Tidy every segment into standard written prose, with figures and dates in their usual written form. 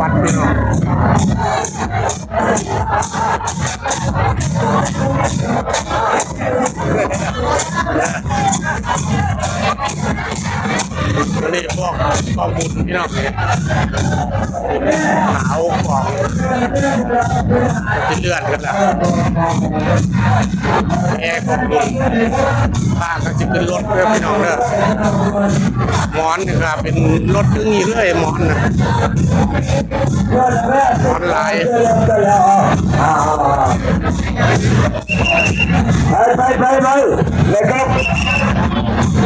วัดพี่น้องนี่พวกกองบุญพี่น้องหนาวของที่เลื่อนกันแล้วแอร์ของบุญป้าก็จะขึ้นรถเพื่อพี่น้องเด้อหมอนนี่ครับเป็นรถตึ้งอีกเลยหมอนนะหมอนลายไปเลยครับ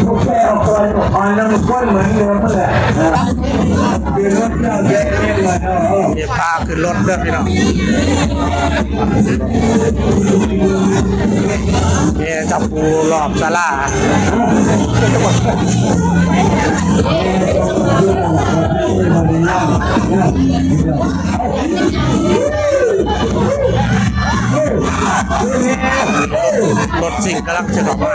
พวกแกออกตัวอ่อนน้ำข้นเหมือนเดิมนั่นแหละเปลี่ยนรถเจ้าแย่เลยมีพาขึ้นรถเด้อพี่น้องนี่จับปูรอบศาลาถสิ่งกำลังจะออกมา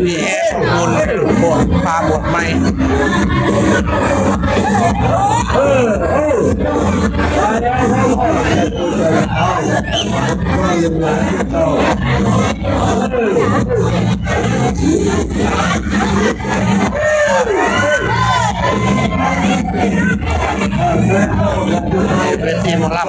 มีแอร์ของคุณบดปลาบดไหมเป็นทีมรับ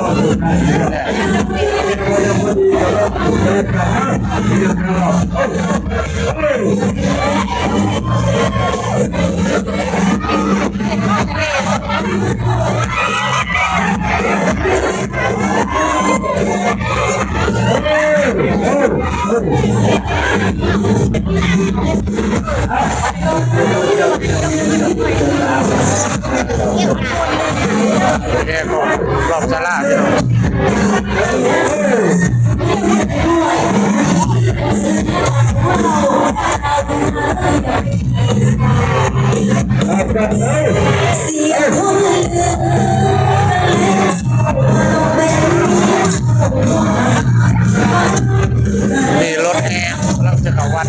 แกก็รอบศาลาพี่น้องมีรถแห่กำลังจะเข้าวัด